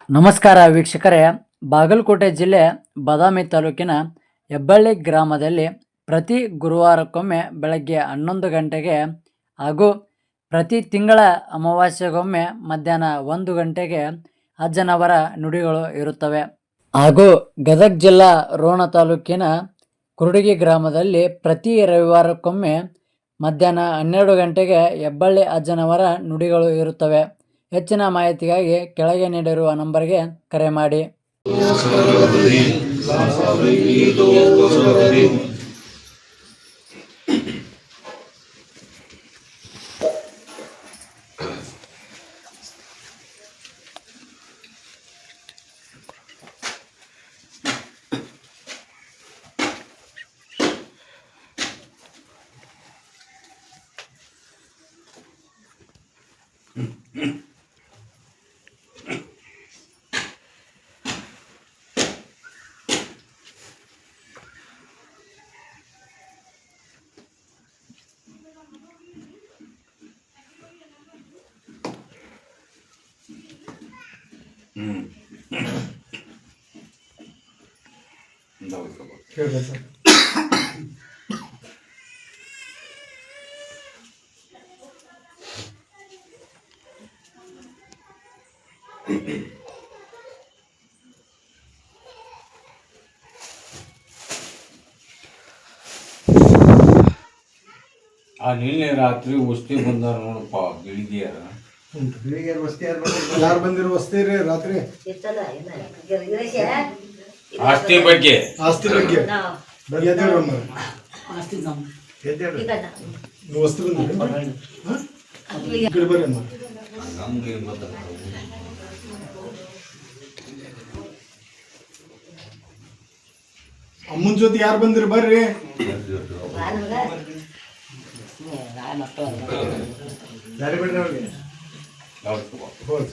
ನಮಸ್ಕಾರ ವೀಕ್ಷಕರೇ, ಬಾಗಲಕೋಟೆ ಜಿಲ್ಲೆ ಬಾದಾಮಿ ತಾಲೂಕಿನ ಹೆಬ್ಬಳ್ಳಿ ಗ್ರಾಮದಲ್ಲಿ ಪ್ರತಿ ಗುರುವಾರಕ್ಕೊಮ್ಮೆ ಬೆಳಗ್ಗೆ 11 ಗಂಟೆಗೆ ಹಾಗೂ ಪ್ರತಿ ತಿಂಗಳ ಅಮಾವಾಸ್ಯೆಗೊಮ್ಮೆ ಮಧ್ಯಾಹ್ನ 1 ಗಂಟೆಗೆ ಅಜ್ಜನವರ ನುಡಿಗಳು ಇರುತ್ತವೆ. ಹಾಗೂ ಗದಗ ಜಿಲ್ಲಾ ರೋಣ ತಾಲೂಕಿನ ಕುರುಡಗಿ ಗ್ರಾಮದಲ್ಲಿ ಪ್ರತಿ ರವಿವಾರಕ್ಕೊಮ್ಮೆ ಮಧ್ಯಾಹ್ನ 12 ಗಂಟೆಗೆ ಹೆಬ್ಬಳ್ಳಿ ಅಜ್ಜನವರ ನುಡಿಗಳು ಇರುತ್ತವೆ. ಹೆಚ್ಚಿನ ಮಾಹಿತಿಗಾಗಿ ಕೆಳಗೆ ನೀಡಿರುವ ನಂಬರ್ಗೆ ಕರೆ ಮಾಡಿ. ನಿನ್ನೆ ರಾತ್ರಿ ವಸ್ತಿ ಬಂದಾರ ನೋಡಪ್ಪ ಗಿಳಿಗಿಯಾರ ಯಾರು ಬಂದಿರೋ ವಸ್ತಿ ರೀ ರಾತ್ರಿ ಆಸ್ತಿ ಬಗ್ಗೆ ನೀವು ವಸ್ತಿ ಬಂದ್ರಿ ಈ ಕಡೆ ಬರ್ರಿ ಅಮ್ಮ. ಅಮ್ಮನ ಜೊತೆ ಯಾರು ಬಂದಿರಿ ಬರ್ರಿ. ದಾರಿ ಬಿಡ್ರಿ ಅವ್ರಿಗೆ ಹೋದ್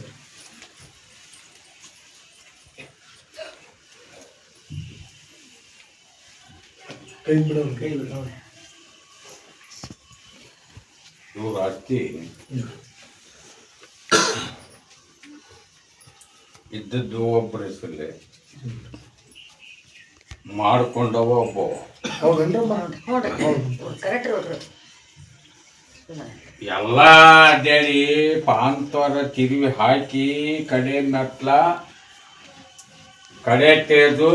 ಕೈ ಬಿಡೋರು ಕೈ ಬಿಡೋರು ಇವ್ರ ಆಸ್ತಿ ಇದ್ದದ್ದು ಒಬ್ಬರ ಹೆಸರಲ್ಲೇ ಮಾಡ್ಕೊಂಡವ ಒಬ್ಬ. ಎಲ್ಲ ಅಡ್ಡಾಡಿ ಪಾಂತವರ ತಿರುವಿ ಹಾಕಿ ಕಡೆ ನಟ್ಲ ಕಡೆ ತೆಗೆದು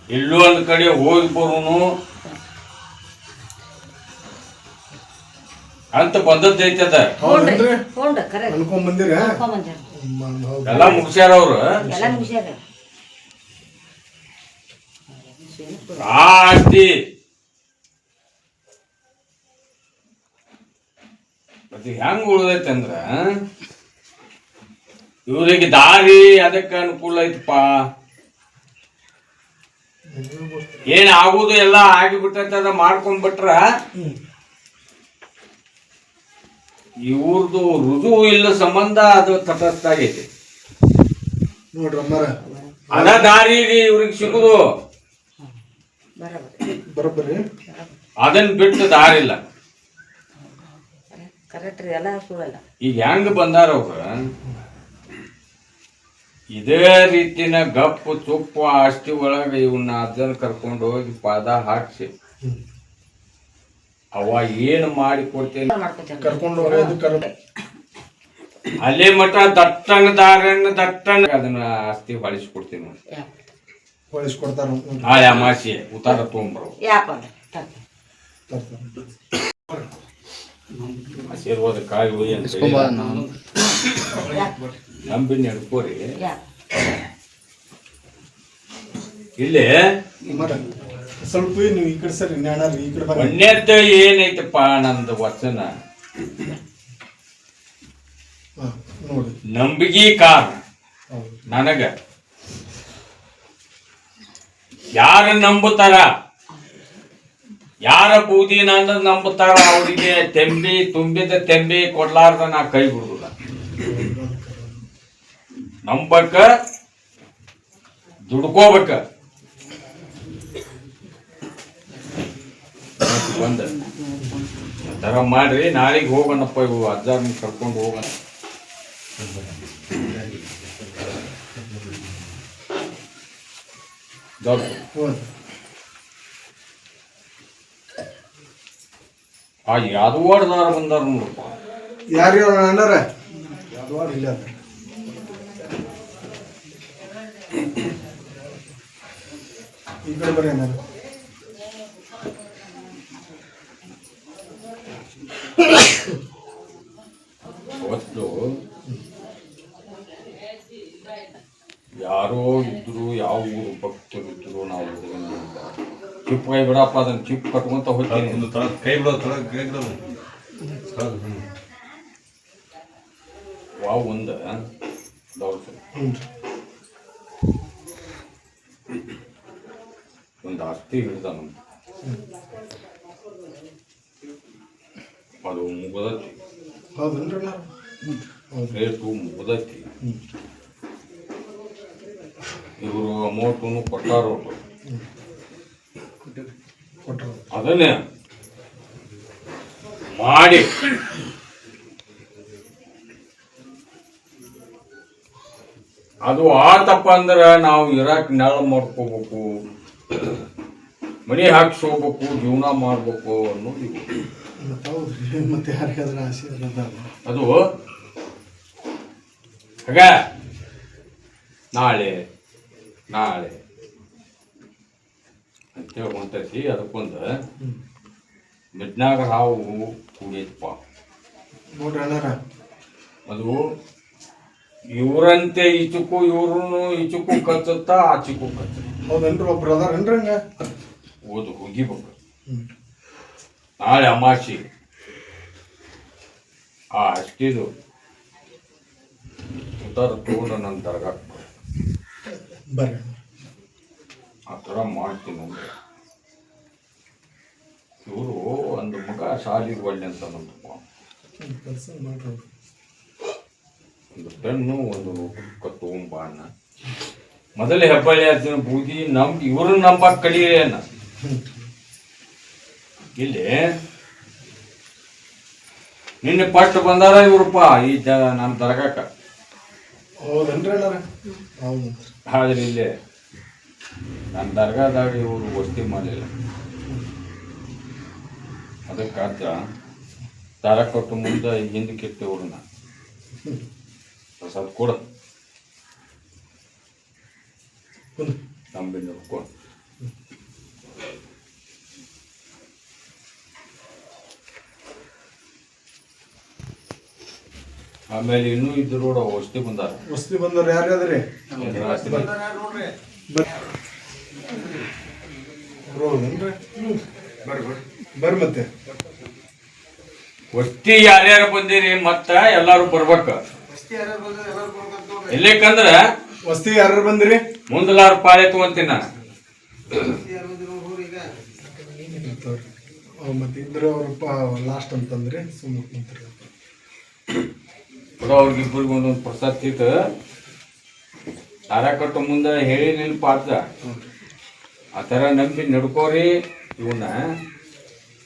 ಇಲ್ಲೂ ಒಂದು ಕಡೆ ಹೋಗಿ ಬರೋನು ಅಂತ ಬಂದದ್ದೈತದ. ಅನ್ಕೊಂಡ್ ಬಂದಿರ ಎಲ್ಲ ಮುಗಿಸ್ಯಾರ ಅವ್ರು. ಆಸ್ತಿ ಮತ್ತೆ ಹೆಂಗ್ ಉಳ್ದೈತೆ ಅಂದ್ರ ಇವ್ರಿಗೆ ದಾರಿ ಅದಕ್ಕೆ ಅನುಕೂಲ ಐತಪ್ಪ. ಏನ್ ಆಗುದು ಎಲ್ಲ ಆಗಿಬಿಟ್ಟೈತೆ ಅದ ಮಾಡ್ಕೊಂಡ್ಬಿಟ್ರ ಇವ್ರದು ರುಜು ಇಲ್ಲ ಸಂಬಂಧ ಅದು ತಟಸ್ಥ ಆಗೈತಿ. ನೋಡ್ರಿ ಅಮ್ಮಾರ ಅದ ದಾರಿ ಇವ್ರಿಗೆ ಸಿಗುದು, ಬರೋಬ್ಬರಿ ಅದನ್ನ ಬಿಟ್ಟು ದಾರಿ ಇಲ್ಲ. ಈಗ ಹೆಂಗ್ ಬಂದಾರ ಅವ್ರ ಇದೇ ರೀತಿನ ಗಪ್ಪು ತುಪ್ಪು ಆಸ್ತಿ ಒಳಗೆ ಇವನ್ನ ಅದನ್ನ ಕರ್ಕೊಂಡು ಹೋಗಿ ಪಾದ ಹಾಕ್ಸಿ ಅವ ಏನು ಮಾಡಿ ಕೊಡ್ತೇನೆ ಕರ್ಕೊಂಡು ಹೋಗೋದು ಅಲ್ಲೇ ಮಠ ದಟ್ಟನ ದಾರನ್ನ ದಟ್ಟನ ಅದನ್ನ ಆಸ್ತಿ ಹೊಳಿಸ್ಕೊಡ್ತೀನಿ. ಹೊಳಿಸ್ಕೊಡ್ತಾರ ನಾಳೆ ಅಮಾಸೆ ಉತ್ತಾರ ತೊಗೊಂಬರು ಆಶೀರ್ವಾದ ಕಾಯಿ ಹೋಗಿ ಅಂತ ನಂಬಿ ನಡ್ಕೋರಿ. ಇಲ್ಲೇ ಸ್ವಲ್ಪ ನೀವು ಈ ಕಡೆ ಸರಿ ನ್ಯಾಣಾರಿ ಈ ಕಡೆ ಬನ್ನಿ. ಒಣ್ಣೆದ್ದು ಏನೈತಪ್ಪ ನಂದು ವಚನ ನೋಡಿ ನಂಬಿಕೆ ಕಾರಣ ನನಗ ಯಾರ ನಂಬುತ್ತಾರ, ಯಾರ ಬೂದಿ ನನ್ನ ನಂಬುತ್ತಾರ ಅವರಿಗೆ ತೆಂಬಿ ತುಂಬಿದ ತೆಂಬಿ ಕೊಡ್ಲಾರ್ದ ನಾ ಕೈ ಬಿಡುದಿಲ್ಲ. ನಂಬಕ ದುಡ್ಕೋಬೇಕ. ಬಂದ ತರ ಮಾಡ್ರಿ, ನಾಳೆಗೆ ಹೋಗೋಣಪ್ಪ, ಇವು ಅಜ್ಜಾರನ್ನ ಕರ್ಕೊಂಡು ಹೋಗೋಣ. ದೊಡ್ಡ ಹೌದು ಆ ಯಾದವಾಡದವ್ರು ಬಂದಾರ ನೋಡಪ್ಪ. ಯಾರು ಅಣ್ಣಾರ ಯಾವ್ದು ಇಲ್ಲ ಅದ ಈ ಕಡೆ ಬರ್ರಿ ಅಣ್ಣಾರ. ಅವತ್ತು ಯಾರೋ ಇದ್ರು, ಯಾವ ಊರು ಭಕ್ತರು ಇದ್ರು, ನಾವು ಚಿಪ್ ಕೈ ಬಿಡಪ್ಪ, ಅದನ್ನ ಚಿಪ್ ಕಟ್ಕೊಂತ ಹೋಗ್ತೀನಿ. ಕೈ ಬಿಡೋದು ತೊಳಗೆ ಕೈ ಬಿಡೋದು ವಾವ್ ಒಂದ ದೌಡ್ ಹ್ಞೂ ಒಂದು ಆಸ್ತಿ ಹಿಡ್ದ ನಮ್ದು. ಅದು ಮುಗದತಿ, ಹೌದನ್ರಿ ಅಣ್ಣಾರ. ಹೌದು ರೇಟು ಮುಗದತಿ. ಹ್ಞೂ ಇವರು ಅಮೌಂಟನ್ನು ಕೊಟ್ಟಾರ. ಕೊಟ್ಟರು ಅದನ್ನೇ ಮಾಡಿ ಅದು ಆತಪ್ಪ ಅಂದ್ರೆ ನಾವು ಇರಾಕ್ ನೆಳ ಮಾಡ್ಕೋಬೇಕು, ಮನೆ ಹಾಕ್ಸೋಗ್ಬೇಕು, ಜೀವನ ಮಾಡ್ಬೇಕು ಅನ್ನೋದು ಇದು. ಮತ್ತೆ ಹೌದ್ರಿ, ಮತ್ತೆ ಯಾರಿಗಾದ್ರೂ ಆಸೆ ಇರೋದಲ್ಲ. ಅದು ಹಾಗ ನಾಳೆ ನಾಳೆ ಅಂತೇಳಿ ಹೊಂಟೈತಿ. ಅದಕ್ಕೊಂದು ಮಿಡ್ನಾಗ ಹಾವು ಕೂಡೈತಪ್ಪ. ನೋಡ್ರಿ ಅಣ್ಣಾರ, ಅದು ಇವರಂತೆ ಈಚಕ್ಕೂ ಇವ್ರು ಈಚಕ್ಕೂ ಕಚ್ಚುತ್ತಾ, ಆಚಕ್ಕೂ ಕಚ್ಚುತ್ತ. ಹೌದನ್ರಿ ಒಬ್ರು ಅದಾರನ್ರಿ ಹಂಗ. ಓದು ಹೋಗಿಬೇಕು. ಹ್ಞೂ ನಾಳೆ ಅಮಾಸಿ ಆ ಅಷ್ಟಿದು ಉತ್ತರ ತಗೊಂಡು ನನ್ನ ದರ್ಗಾಕ್ ಬರ್ರಿ ಆ ಥರ ಮಾಡ್ತೀನಿ ಅಂದ್ರೆ. ಇವರು ಒಂದು ಮಗ ಶಾಲೆಗೆ ಒಳ್ಳೆ ಅಂತ ನಂತಪ್ಪ. ಕೆಲಸ ಮಾಡ್ರಿ. ಒಂದು ಪೆನ್ನು ಒಂದು ತಗೊಂಬ ಅಣ್ಣ. ಮೊದಲೇ ಹೆಬ್ಬಳ್ಳಿ ಹಚ್ಚಿನ ಬೂದಿ ಇವ್ರನ್ನ ನಂಬಕ್ ಕಲೀರೇನ. ಇಲ್ಲಿ ನಿನ್ನೆ ಪಟ್ಟು ಬಂದಾರ ಇವ್ರಪ್ಪ ಈ ನನ್ನ ದರ್ಗಾಕ. ಹೌದನ್ರಿ ಅಣ್ಣಾರ. ಹೌದು ಆದ್ರೆ ಇಲ್ಲೇ ನನ್ನ ದರ್ಗಾದಾಗ ಇವರು ವಸ್ತಿ ಮಾಡಲಿಲ್ಲ. ಅದಕ್ಕಾದ ದಾರ ಕೊಟ್ಟು ಮುಂದೆ ಹಿಂದಕ್ಕೆ ಇಟ್ಟು ಇವ್ರನ್ನ ಪ್ರಸಾದ ಕೊಡ ನಂಬಿ ನೋಡ್ಕೊಂಡು. ಆಮೇಲೆ ಇನ್ನೂ ಇದ್ರು ನೋಡ ವಸ್ತಿ ಬಂದಾರ. ವಸ್ತಿ ಬಂದವ್ರು ಯಾರ್ಯಾದ್ರಿ? ಹೌದನ್ರಿ. ಬರ್ರಿ ಮತ್ತೆ ವಸ್ತಿ ಯಾರ್ಯಾರು ಬಂದಿರಿ ಮತ್ತ ಎಲ್ಲಾರು ಬರ್ಬೇಕ. ಇಲ್ಲೇಕಂದ್ರ ವಸ್ತಿ ಯಾರು ಬಂದಿರಿ? ಮುಂದಲಾರು ಪಾಳೆ ತಗೊಂತೀನಿ ನಾನು. ಮತ್ತೆ ಇದ್ರೆ ಅವ್ರಪ್ಪ ಲಾಸ್ಟ್ ಅಂತಂದ್ರಿ ಸುಮ್ಮನೆ ಕುಂತ್ರಿ. ಅವ್ರಿಗಿಬ್ಬರಿಗೆ ಒಂದೊಂದು ಪ್ರಸಾದ ತಿಟ್ಟು ದಾರ ಕಟ್ಟು ಮುಂದೆ ಹೇಳಿ ನೆನಪು ಆದ. ಆ ಥರ ನಂಬಿ ನಡ್ಕೋರಿ. ಇವನ್ನ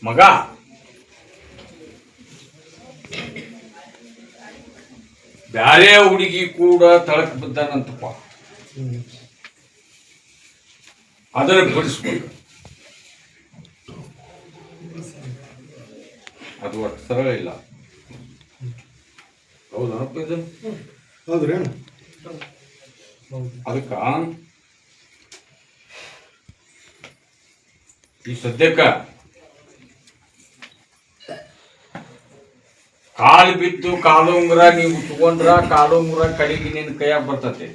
ಮಗ ಬ್ಯಾರೆ ಹುಡುಗಿ ಕೂಡ ತಳಕ್ ಬಿದ್ದಾನಂತಪ್ಪ. ಅದನ್ನ ಬಿಡಿಸ್ಬೇಕು. ಅದು ಅಷ್ಟು ಸರಳ ಇಲ್ಲ. ಹೌದನಪ್ಪ ಇದು. ಹೌದ್ರಿ. ಅದಕ್ಕ ಈ ಸದ್ಯಕ್ಕ ಕಾಲು ಬಿದ್ದು ಕಾಲು ಉಂಗುರ ನೀವು ತಗೊಂಡ್ರ ಕಾಲು ಉಂಗುರ ಕಡೆಗೆ ನಿನ್ನ ಕೈಯಾಗ ಬರ್ತತಿ.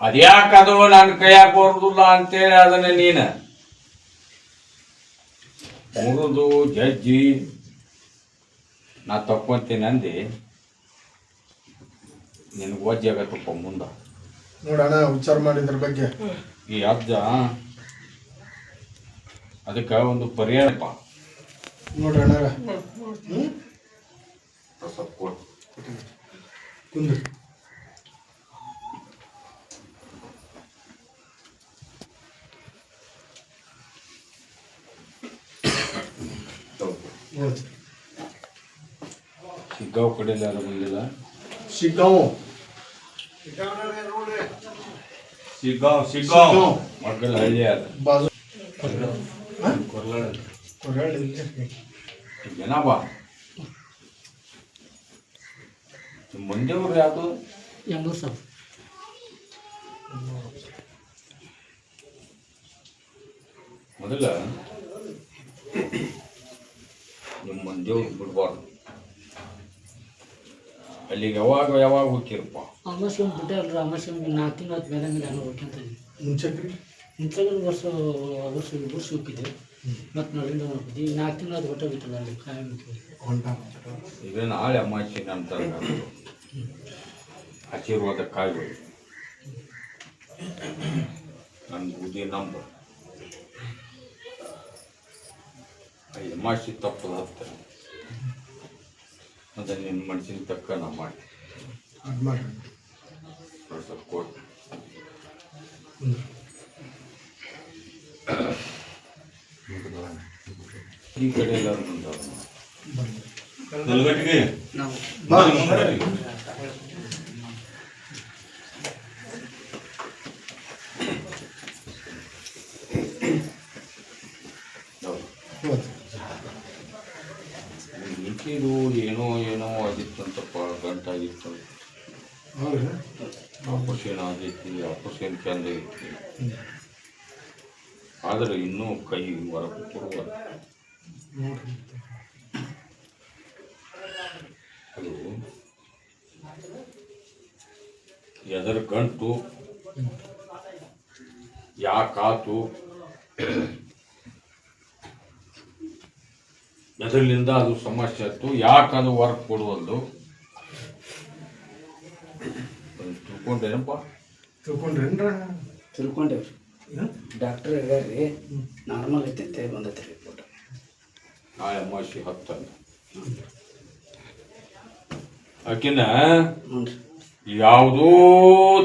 ಅದ್ಯಾಕದು ನನ್ನ ಕೈಯಾಗ ಬರುದಿಲ್ಲ ಅಂತೇಳಿ ಅದನ್ನ ನೀನು ಮುರಿದು ಜಜ್ಜಿ ನಾ ತಕ್ಕೊಂತೀನಿ ಅಂದಿ ನಿನಗೆ ವಜ್ಜೆ ಆಗತ್ತಪ್ಪ ಮುಂದ. ನೋಡೋಣ ವಿಚಾರ ಮಾಡಿದ್ರ ಬಗ್ಗೆ. ಈ ಅಜ್ಜ ಅದಕ್ಕೆ ಒಂದು ಪರಿಹಾರಪ್ಪ. ನೋಡ್ರಿ ಅಣ್ಣಾರ ಕುಂದ್ರಿ. ಶಿಗ್ಗಾವ್ ಕಡೆಯಲ್ಲಿ ಯಾರು ಬಂದಿಲ್ಲ. ಶಿಗ್ಗಾಂವ್ ಶಿಗ್ಗಾಂವ್ ಮಕ್ಕಳ ಹಳ್ಳಿ ಅದ ಬಾಜು ಕೊರ್ಲಾಳ ಕೊರಳ್ ಜನ ಬಾ. ಮಂಡ್ಯವ್ರು ಯಾವುದು ಎಂಬೂರು ಸಾವಿರ. ಮೊದಲ ನಿಮ್ಮ ಮಂಡ್ಯವ್ರು ಬಿಡ್ಬಾರ್ದು. ಅಲ್ಲಿಗೆ ಯಾವಾಗ ಹೋಗ್ತಿರಪ್ಪ? ಅಮಾಸ್ಯೆ ಒಂದು ಬಿಟ್ಟೆ ಅಲ್ರಿ, ಅಮಾಸ್ಯೆ 4 ತಿಂಗಳು ಆಯ್ತು ಮೇಲೆ ಮೇಲೆ ನಾನು ಹೋಗ್ಯಂತ ಮುಂಚೆಕ್ರಿ ಇಂಥದ್ದು ವರ್ಷ ಹೋಗಿದ್ದೆ. ಮತ್ತು ನಳಿಂದ ಹೋಗಿದ್ದೆ. 4 ತಿಂಗಳು ಅದು ಹೊಟ್ಟೋಗಿತ್ತಲ್ಲ ಅಲ್ಲಿ ಕಾಯಿ ಹೊಂಟ ಈಗ ನಾಳೆ ಅಮಾವಾಸ್ಯೆ ನಂತರ ಆಶೀರ್ವಾದ ಕಾಯ್ಗಳು ನನ್ನ ಬುದ್ಧಿ ನಂಬ. ಅಮಾವಾಸ್ಯೆ ತಪ್ಪದ ಹತ್ತಾರೆ ಅದನ್ನ ನಿನ್ನ ಮನುಷ್ಯನ ತಕ್ಕ ನಾ ಮಾಡಿ ಅದು ಮಾಡಿ ಸ್ವಲ್ಪ ಕೊಟ್ಟು ಈ ಕಡೆ ಎಲ್ಲರೂ ಬಂದವರು ಕಲ್ಗಟ್ಟಿಗೆ ನಾವು ನಿಂತಿದ್ದು ಏನೋ ಆಗಿತ್ತಂತಪ್ಪ, ಗಂಟಾಗಿತ್ತು. ಹೌದ್ರಿ ಆಪರೇಷನ್ ಆಗೈತಿ, ಆಪರೇಷನ್ ಚಂದ ಐತಿ. ಆದ್ರೆ ಇನ್ನೂ ಕೈ ಹೊರಗೆ ಕೊಡುವ ನೋಡ್ರಿ ಅದು ಎದರ ಗಂಟು ಯಾಕಾತು, ಎದರ್ಲಿಂದ ಅದು ಸಮಸ್ಯೆ ಆಯ್ತು, ಯಾಕೆ ಅದು ವರ್ಕ್ ಕೊಡುವಲ್ದು ತಿಳ್ಕೊಂಡೇನಪ್ಪ? ತಿಳ್ಕೊಂಡ್ರೇನ್ರ ತಿಳ್ಕೊಂಡೇವ್ರಿ. ಡಾಕ್ಟ್ರ್ ಹೇಳ್ಯಾರ್ರಿ ನಾರ್ಮಲ್ ಐತೆ ಅಂತ ಬಂದೈತೆ ರಿಪೋರ್ಟ್. ನಾಳೆ ಅಮಾವಾಸ್ಯೆ 10 ಆಕಿನ ಹ್ಞೂ ರೀ. ಯಾವುದೋ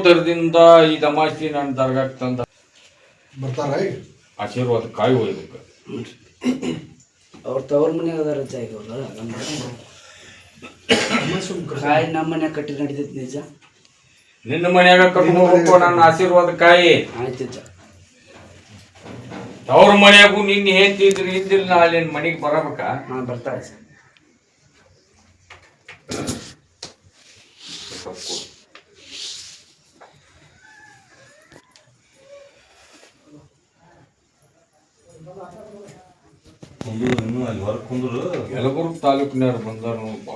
ಥರದಿಂದ ಈ ಅಮಾವಾಸ್ಯೆ ನನ್ನ ದರ್ಗಾಕ್ ತಂದ ಬರ್ತಾರ ಈಗ ಆಶೀರ್ವಾದ ಕಾಯಿ ಒಯ್ಬೇಕು. ಹ್ಞೂ ರೀ. ಅವ್ರ ತವ್ರ ಮನ್ಯಾಗ ಅದಾರ ಜಾಯ್ಗವ್ರ ನಮ್ಮ ಕಾಯಿ ನಮ್ಮ ಮನ್ಯಾಗ ಕಟ್ಟಿ ನಡೀತೈತಿ ನಿಜ. ನಿನ್ನ ಮನ್ಯಾಗ ಕಟ್ಕೋಬೇಕು ನನ್ನ ಆಶೀರ್ವಾದ ಕಾಯಿ. ಆಯ್ತಿದ್ದ ಅವ್ರ ಮನ್ಯಾಗೂ ನಿನ್ನ ಹೇಳ್ತಿದ್ರು ಹಿಂದಿಲ್ ನಾಳೆ ನಿನ್ನ ಮನೆಗೆ ಬರಬೇಕಾ? ಹಾಂ ಬರ್ತಾರೆ ಸರ್. ಕುಂದ್ರು ಇನ್ನೂ ಅಲ್ಲಿ ಹೊರಗೆ ಕುಂದ್ರು ಯಲಬುರ್ಗ ತಾಲೂಕಿನವ್ರು ಬಂದಾರ ನೋಡಪ್ಪ.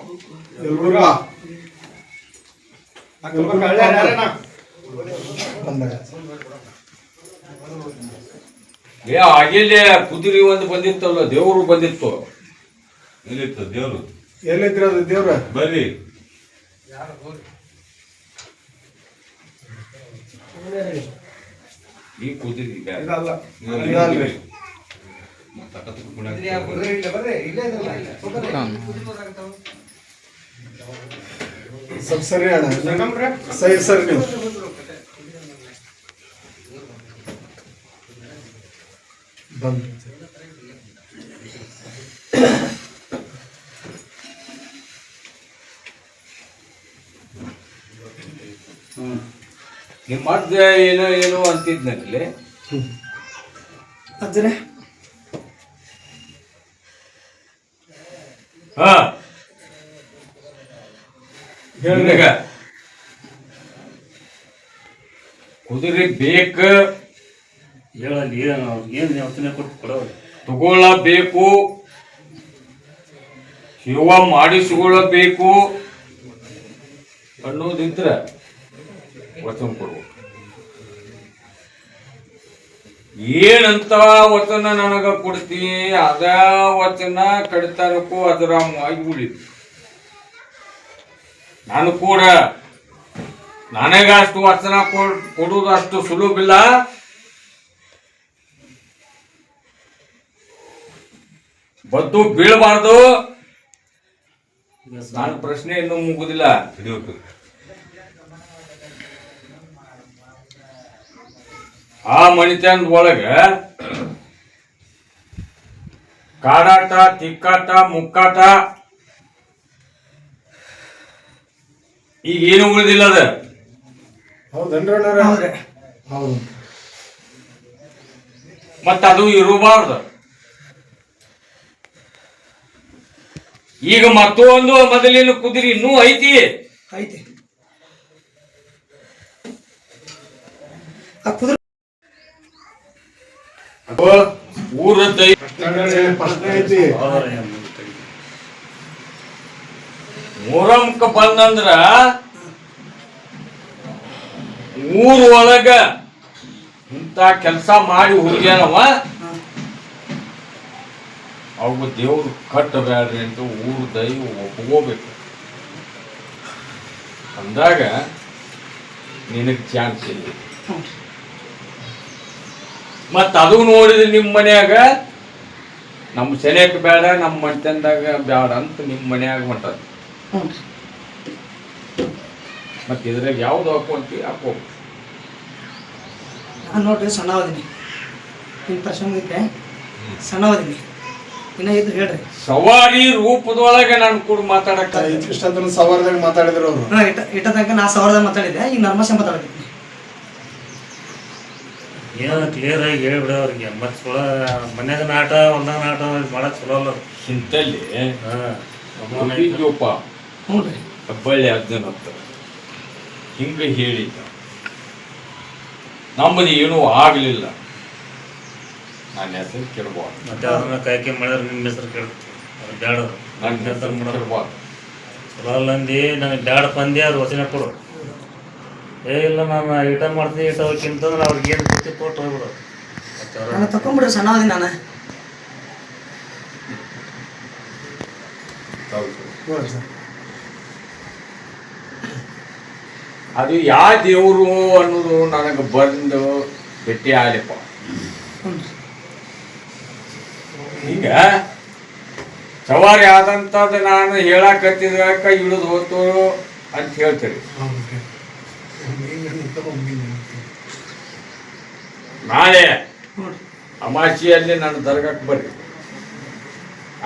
ಆಗಿಲ್ಲೇ ಕುದುರೆ ಒಂದು ಬಂದಿತ್ತಲ್ಲ, ದೇವರು ಬಂದಿತ್ತು. ಎಲ್ಲಿತ್ತು ದೇವ್ರು? ಎಲ್ಲೈತ್ರಿ ಅದು ದೇವ್ರ? ಬರ್ರಿ ಈ ಕುದುರೆ ಸ್ವಲ್ಪ ಸರಿ ಅಣ್ಣ, ಸರಿ ಸರಿ ನೀವು ಬಂದು ನಿಮ್ಮ ಮದ್ದ ಏನೋ ಅಂತಿದ್ನಲ್ಲಿ ಅಜ್ಜರೇ ಹಾ ಹೇಳಿದಾಗ ಕುದುರೆ ಬೇಕ ಹೇಳಲ್ಲಿ ಏನು ಯೋಚನೆ ಕೊಟ್ಟು ಕೊಡೋರು ತಗೊಳ್ಳಬೇಕು, ಸೇವಾ ಮಾಡಿಸಿಕೊಳ್ಳಬೇಕು ಅನ್ನೋದಿದ್ರೆ ವಚನ ಕೊಡ್ಬೇಕು. ಏನಂತ ವಚನ ನನಗ ಕೊಡ್ತಿ, ಅದ ವಚನ ಕಡಿತನಕ್ಕೂ ಅದರಾಮವಾಗಿ ಉಳಿದು ನಾನು ಕೂಡ ನನಗ ಅಷ್ಟು ವಚನ ಕೊಡುವುದು ಅಷ್ಟು ಸುಲಭಿಲ್ಲ. ಬದ್ದು ಬೀಳಬಾರ್ದು. ನನ್ನ ಪ್ರಶ್ನೆ ಇನ್ನೂ ಮುಗುದಿಲ್ಲ. ಹಿಡಿಯೋಕೆ ಆ ಮಣಿತನದ ಒಳಗ ಕಾಡಾಟ, ತಿಕ್ಕಾಟ, ಮುಕ್ಕಾಟ ಈಗ ಏನು ಉಳಿದಿಲ್ಲ ಅದ. ಹೌದನ್ರಿ ಅಣ್ಣಾರ? ಹೌದು. ಮತ್ತ ಅದು ಇರಬಾರ್ದು. ಈಗ ಮತ್ತೊಂದು ಮೊದಲಿನ ಕುದುರೆ ಇನ್ನೂ ಐತಿ. ಊರ ಪ್ರಶ್ನೆ ಐತಿ. ಮೊಹರಂಕ ಬಂದಂದ್ರ ಊರ್ ಒಳಗ ಇಂತ ಕೆಲಸ ಮಾಡಿ ಹೋಗ್ಯಾನವ, ಅವು ದೇವ್ರು ಕಟ್ಟಬೇಡ್ರಿ ಅಂತ ಊರ್ ದೈ ಒಪ್ಕೋಬೇಕು. ಅಂದಾಗ ನಿನಗ್ ಚಾನ್ಸ್ ಇಲ್ಲ. ಮತ್ತ ಅದು ನೋಡಿದ್ರೆ ನಿಮ್ಮ ಮನ್ಯಾಗ ನಮ್ಮ ಸೆನೆಕ್ ಬೇಡ, ನಮ್ಮ ಮಣ್ತಂದಾಗ ಬೇಡ ಅಂತ ನಿಮ್ಮ ಮನ್ಯಾಗ ಹೊಂಟದ. ಮತ್ತೆ ಇದ್ರಾಗ ಯಾವ್ದು ಹಾಕೊಂತಿ ಹಾಕೋ. ನಾನು ನೋಡ್ರಿ ಸಣ್ಣವದೀನಿ, ನಿಮ್ಮ ಪ್ರಶ್ನೆ ಐತೆ ಸಣ್ಣವದೀನಿ, ಇನ್ನ ಇದ್ರು ಹೇಳ್ರಿ. ಸವಾರಿ ರೂಪದೊಳಗೆ ನಾನು ಕೂಡ ಮಾತಾಡಕ ಇಷ್ಟಂತ ಸವಾರದಾಗ ಮಾತಾಡಿದ್ರು ಅವರು. ಇಟ್ಟ ತನಕ ನಾ ಸಾವಿರದಾಗ ಮಾತಾಡಿದ್ದೆ, ಈಗ ನರ್ಮಸ್ ಮಾತಾಡಿದ್ದೀನಿ. ಏನೋ ಕ್ಲಿಯರ್ ಆಗಿ ಹೇಳ್ಬಿಡ ಅವ್ರಿಗೆ. ಮತ್ತೆ ಚಲೋ ಮನ್ಯಾಗ ನಾಟ ಹೊಲ್ದಾಗ ನಾಟ ಮಾಡಕ್ ಚಲೋ ಅಲ್ಲ ಇಂತಲ್ಲಿ ಹಾಂ. ಹ್ಞೂ ರೀ. ಹೆಬ್ಬಳ್ಳಿ ಅಜ್ಜನ ಹತ್ರ ಹಿಂಗ ಹೇಳಿದ್ದ. ನಮ್ಮದು ಏನೂ ಆಗಲಿಲ್ಲ, ನನ್ನ ಹೆಸರು ಕೆಡಬಾರ್ದು. ಮತ್ತೆ ಅದನ್ನ ಕಾಯ್ಕೆ ಮಾಡಿದ್ರೆ ನಿಮ್ಮ ಹೆಸರು ಕೇಳ್ತೀವಿ. ಅದು ಬ್ಯಾಡ, ನನ್ನ ಹೆಸರು ಮಾಡೋದು ಚಲೋ ಅಲ್ಲ ಅಂದು ನನಗೆ ಬ್ಯಾಡ ಪಂದ್ಯ ಅದು ವಚನ ಕೊಡು. ಇಲ್ಲ ನಾನು ಈಟ ಮಾಡ್ತೀನಿ ಈಟ ಹೋಗ್ಕಿಂತಂದ್ರೆ ಅವ್ರಿಗೆ ಏನು ಬುತ್ತಿ ಕೊಟ್ಟು ಹೋಗ್ಬಿಡೋದು. ನಾನು ತಕೊಂಡ್ಬಿಡ್ರಿ ಸಣ್ಣವದೀನಿ ನಾನು. ಅದು ಯಾವ ದೇವರು ಅನ್ನೋದು ನನಗೆ ಬಂದು ಭೇಟಿ ಆಲಿಪ್ಪ. ಈಗ ಸವಾರಿ ಆದಂಥದ್ದು ನಾನು ಹೇಳಕತ್ತಿದ್ಕ ಇಳಿದು ಹೋತು ಅಂತ ಹೇಳ್ತೀರಿ. ನಾಳೆ ಅಮಾಸಿಯಲ್ಲಿ ನನ್ನ ದರ್ಗಾಕ್ಕೆ ಬರ್ರಿ.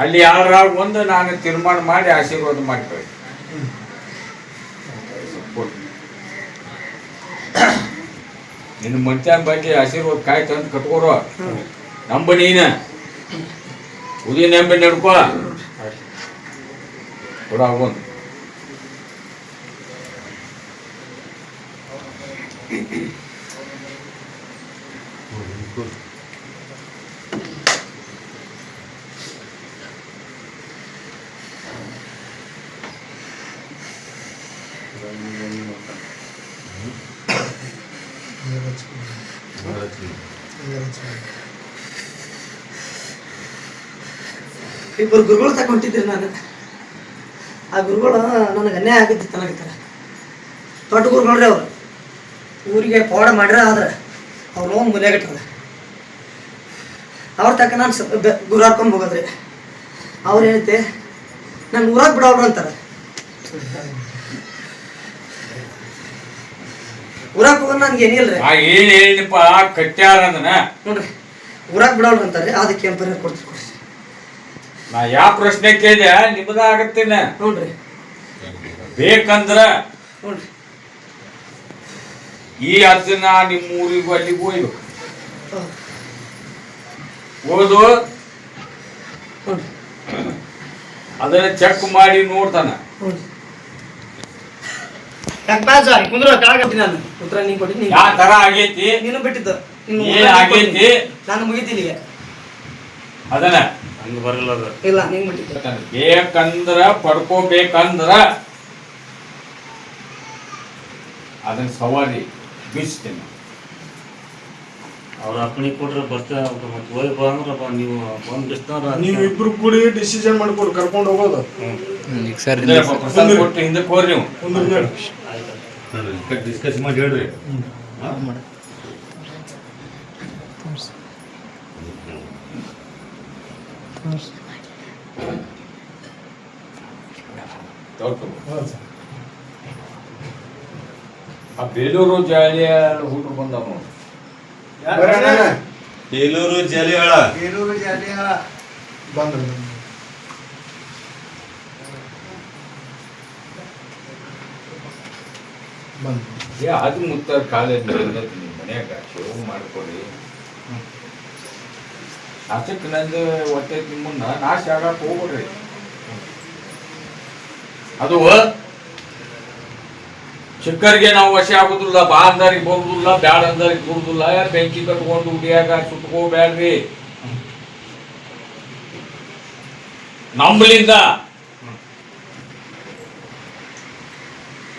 ಅಲ್ಲಿ ಯಾರಾಗ ಒಂದು ನಾನು ತೀರ್ಮಾನ ಮಾಡಿ ಆಶೀರ್ವಾದ ಮಾಡ್ತೇವೆ. ನಿನ್ನ ಮನುಷ್ಯನ ಬಗ್ಗೆ ಆಶೀರ್ವಾದ ಕಾಯಿ ತಂದು ಕಟ್ಕೋರು. ನಂಬ ನೀನ ಉದಿ ನೆಂಬೆ ನಡ್ಕೋ ಕೂಡ ಆಗೋದು. ಇಬ್ಬರು ಗುರುಗಳು ತಗೊಂಡಿದ್ರಿ ನಾನು. ಆ ಗುರುಗಳು ನನಗೆ ಅನ್ಯಾಯ ಆಗಿತ್ತು ತನಗಿತ್ತಾರೆ. ದೊಡ್ಡ ಗುರುಗಳ್ರಿ ಅವರು. ಊರಿಗೆ ಪವಾಡ ಮಾಡ್ರೆ ಆದ್ರೆ ಅವ್ರು ನೋವು ಮುರಿಯಾಗಿಟ್ಟದ. ಅವ್ರ ತಕ್ಕ ನಾನು ಗುರು ಹಾರ್ಕೊಂಡು ಹೋಗೋದ್ರಿ. ಅವ್ರು ಏನೈತೆ ನಾನು ಊರಾಗ ಬಿಡೋರು ಅಂತಾರೆ. ಊರಾಗ ಹೋಗೋದು ನನ್ಗೆ ಏನಿಲ್ರಿ. ಏನ್ ಹೇಳಿನಪ್ಪ ಕಟ್ಟ್ಯಾರ ಅದನ್ನ ನೋಡ್ರಿ, ಊರಾಗ ಬಿಡೋರು ಅಂತಾರೆ. ಅದಕ್ಕೆ ಏನು ಪರಿಹಾರ ಕೊಡ್ತೀರಿ ಕೊಡ್ರಿ. ನಾ ಯಾವ ಪ್ರಶ್ನೆ ಕೇಳಿದೆ ನಿಮ್ಮದ ಆಗತ್ತೇನೆ. ನೋಡ್ರಿ ಬೇಕಂದ್ರ ನೋಡ್ರಿ ಈ ಅಜ್ಜನ ನಿಮ್ಮ ಊರಿಗೂ ಅಲ್ಲಿಗೂ ಹೋಗ್ಬೇಕು. ಹೋದು ನೋಡ್ರಿ ಅದನ್ನ ಚೆಕ್ ಮಾಡಿ ನೋಡ್ತಾನ. ನೋಡ್ರಿ ಯಾಕೆ ಬಾಜು ಕುಂದ್ರ ಕೆಳಗಟ್ಟಿ ನಾನು ಉತ್ತರ ನೀನು ಕೊಟ್ಟಿನಿ. ಯಾವ ತರ ಆಗೈತಿ ನೀನು ಬಿಟ್ಟಿದ್ದು ಏನ್ ಆಗೈತಿ ನಾನು ಮುಗಿತೀನಿ ಈಗ. ಅದನ್ನ ಹಂಗೆ ಬರಲ್ಲ ಅದು. ಇಲ್ಲ ನೀನು ಬಿಟ್ಟಿದ್ದು. ಬೇಕಂದ್ರ ಪಡ್ಕೋಬೇಕಂದ್ರ ಅದನ್ನ ಸವಾರಿ ಬೀಸ್ತೀನಿ. ಅವ್ರ ಅಪ್ಪಣಿ ಕೊಟ್ರೆ ಬರ್ತೇವೆ. ಮತ್ತೆ ಹೋಗಿ ಬಾ ಅಂದ್ರೆ ನೀವು ಬಂದು ಬಿಸ್ತಾರ. ನೀವು ಇಬ್ರು ಕೂಡಿ ಡಿಸಿಷನ್ ಮಾಡ್ಕೊಡು, ಕರ್ಕೊಂಡು ಹೋಗೋದು. ಪ್ರಸಾದ ಕೊಟ್ಟು ಹಿಂದಕ್ಕೆ ಹೋಗ್ರಿ ನೀವು. ಡಿಸ್ಕಸ್ ಮಾಡಿ ಹೇಳ್ರಿ. ಆ ಬೇಲೂರು ಜಾಲಿಯ ಹುಡುಗರು ಬಂದವ ನೋಡಿ. ಬೇಲೂರು ಜಾಲಿಯಾಳ ಬಂದ್ರು. ಬಂದು ಅದು ಮುತ್ತಾರ ಕಾಲೇಜ್ ನಿಮ್ಮ ಮನ್ಯಾಗ ಶುರು ಮಾಡ್ಕೊಡಿ. ನಾಚಕ್ಕೆ ನಂದು ಹೊಟ್ಟೆ ನಿಮ್ಮನ್ನ ನಾಶ ಆಗಕ್ಕೆ ಹೋಗ್ಬಿಡ್ರಿ. ಅದು ಚಿಕ್ಕರಿಗೆ ನಾವು ವಶ ಆಗುದಿಲ್ಲ, ಬಾ ಅಂದಾರಿಗೆ ಬರುದಿಲ್ಲ, ಬ್ಯಾಡ ಅಂದಾರಿಗೆ ಬರುದಿಲ್ಲ. ಬೆಂಕಿ ಕಟ್ಕೊಂಡು ಉಡಿಯಾಗ ಸುಟ್ಕೋಬ್ಯಾಡ್ರಿ. ನಂಬಲಿಂದ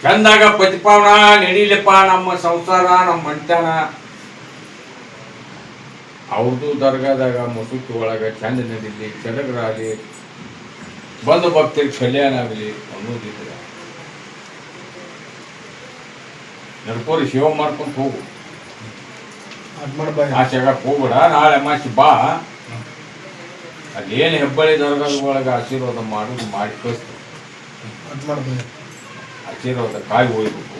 ಚಂದಾಗ ಪ್ರತಿಪಾವನ ನಡೀಲಿಪ್ಪ ನಮ್ಮ ಸಂಸಾರ, ನಮ್ಮ ಮಂಟನ. ಅವ್ರದ್ದು ದರ್ಗಾದಾಗ ಮಸೂತಿ ಒಳಗೆ ಚಂದ ನಡೀಲಿ, ಸಡಗರಾಗಲಿ, ಬಂಧು ಭಕ್ತರಿಗೆ ಕಲ್ಯಾಣ ಆಗಲಿ ಅನ್ನೋದಿಲ್ಲ. ನಡ್ಕೋರಿ, ಸೇವೆ ಮಾಡ್ಕೊಂಡು ಹೋಗು. ಆಚೆಗಾಕ ಹೋಗ್ಬೇಡ. ನಾಳೆ ಅಮಾಸಿ ಬಾ, ಅಲ್ಲೇನು ಹೆಬ್ಬಳ್ಳಿ ದರ್ಗಾದ ಒಳಗೆ ಆಶೀರ್ವಾದ ಮಾಡೋದು ಮಾಡಿ ಕಳಿಸ್ತೀವಿ. ಆಶೀರ್ವಾದ ಕಾಯಿ ಹೋಗ್ಬೇಕು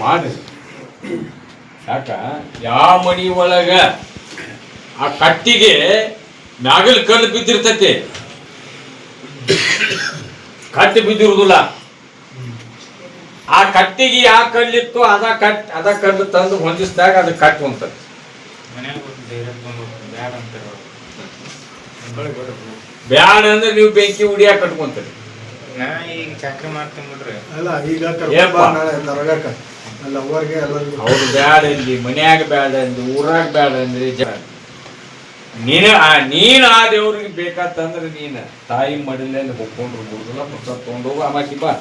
ಮಾಡಿ. ಯಾಕ ಯಾವ ಮನಿ ಒಳಗ ಆ ಕಟ್ಟಿಗೆ ಮ್ಯಾಗಲ್ ಕಲ್ಲು ಬಿದ್ದಿರ್ತೈತಿ, ಕಟ್ಟಿ ಬಿದ್ದಿರುದಿಲ್ಲ. ಆ ಕಟ್ಟಿಗೆ ಯಾ ಕಲ್ಲಿತ್ತು ಅದ ಕಲ್ಲು ತಂದು ಹೊಂದಿಸಿದಾಗ ಅದು ಕಟ್ಟಿ ಹೊಂತದೆ. ಬ್ಯಾಡ ಅಂದ್ರೆ ನೀವು ಬೆಂಕಿ ಉಡಿಯಾಕ ಕಟ್ಕೊಂತೀರಿ. ಅವ್ರು ಬ್ಯಾಡ ಅಂದ್ರಿ, ಮನ್ಯಾಗ ಬ್ಯಾಡ ಅಂದ್ರಿ, ಊರಾಗ ಬ್ಯಾಡ ಅಂದ್ರಿ. ನೀನ್ ಆ ದೇವ್ರಿಗೆ ಬೇಕಾತಂದ್ರೆ ನೀನ್ ತಾಯಿ ಮಡಿಲೇ ಹೊಕ್ಕೊಂಡ್ರು ಬಿಡುದಿಲ್ಲ. ಪ್ರಸಾದ ತಗೊಂಡೋಗು. ಅಮಾಸಿ ಬಾ.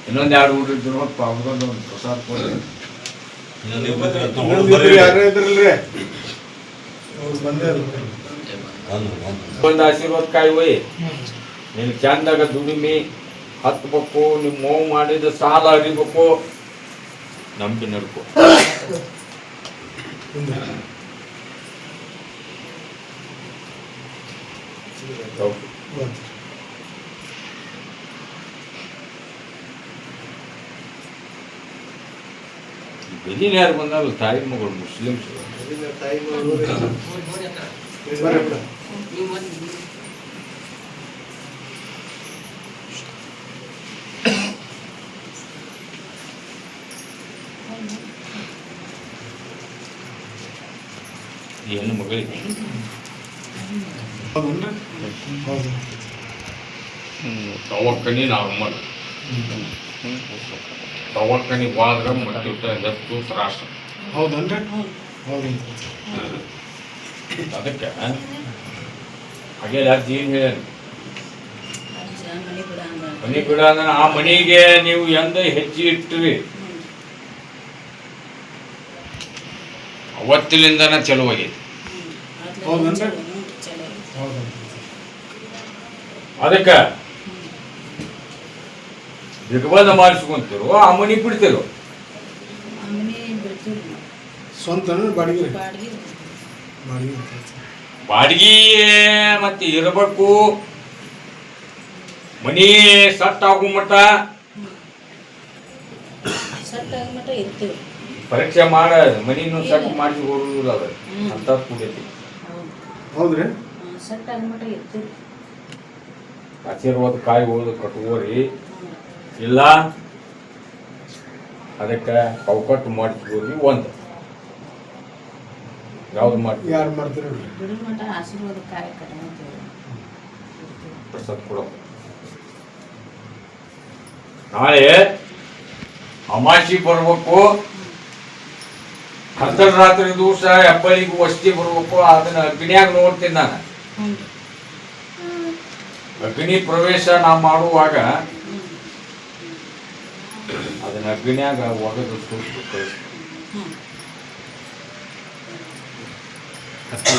ಇನ್ನೊಂದ್ 2 ಊಟ ಇದ್ರು ನೋಡಪ್ಪ, ಅವ್ರಿಗೊಂದು ಪ್ರಸಾದ ಕೊಡ್ರಿ. ಒಂದು ಆಶೀರ್ವಾದ ಕಾಯಿ ಒಯ್. ನೀನು ಚಂದಾಗ ದುಡಿಮೆ ಹತ್ಬೇಕು, ನಿಮ್ಮ ನೋವು ಮಾಡಿದ ಸಾಲ ಅರಿಬೇಕು, ನಂಬಿ ನಡ್ಕೊ. ಬೆದಿನ ಯಾರು ಬಂದಾಗಲ್ಲ, ತಾಯಿ ಮಗಳು ಮುಸ್ಲಿಮ್ಸ್. ಈ ಹೆಣ್ಣು ಮಗಳಿಗೆ ದವಾಖಾನಿ ನಾರ್ಮಲ್, ದವಾಖಾನಿ ಹೋದ್ರ ಮತ್ತು ತ್ರಾಸ. ಹೌದನ್ರಿ? ಅದಕ್ಕೆ ಹಾಗೆ ಜೀನ್ ಹೇಳ ಮನಿ ಬಿಡ ಅಂದ್ರೆ ಆ ಮನಿಗೆ ನೀವು ಎಂದ ಹೆಜ್ಜೆ ಇಟ್ರಿ ಅವತ್ತಿನಿಂದನ ಚಲೋ ಆಗೈತಿ. ಅದಕ್ಕ ದಿಗ್ಬಂಧ ಮಾಡಿಸ್ಕೊಂತಿರು, ಆ ಮನಿ ಬಿಡ್ತಿರು. ಸ್ವಂತ ಬಾಡಿಗೆ ಬಾಡಿಗೆ ಮತ್ತೆ ಇರಬೇಕು. ಮನಿ ಸಟ್ ಆಗೋ ಮಟ್ಟ ಪರೀಕ್ಷೆ ಮಾಡ ಮನಿನೂ ಸಟ್ ಮಾಡಿ ಹೋಗುದಿಲ್ಲ. ಅದ ಅಂತ ಕೂಡೈತಿ. ಹೌದ್ರಿ? ಆಶೀರ್ವಾದ ಕಾಯಿ ಹೋದ ಕಟ್ಕೋರಿ. ಇಲ್ಲ ಅದಕ್ಕೆ ಕೌಕಟ್ಟು ಮಾಡಿಸ್ಕೋರಿ. ಒಂದು ಯಾವ್ದು ಮಾಡ್ತೀವಿ? ಯಾರು ಮಾಡ್ತೀರಿ? ಪ್ರಸಾದ ಕೊಡೋ. ನಾಳೆ ಅಮಾಸಿ ಬರ್ಬೇಕು. ರಾತ್ರಿ ದಿವಸ ಹೆಬ್ಬಳ್ಳಿಗೆ ವಸ್ತಿ ಬರ್ಬೇಕು. ಅದನ್ನ ಅಗ್ನಿಯಾಗ ನೋಡ್ತೀನಿ ನಾನು. ಅಗ್ನಿ ಪ್ರವೇಶ ನಾ ಮಾಡುವಾಗ ಅದನ್ನ ಅಗ್ನಿಯಾಗ ಒಗದು ಸುಟ್ಟು ಕಳಿಸ್ತೀನಿ.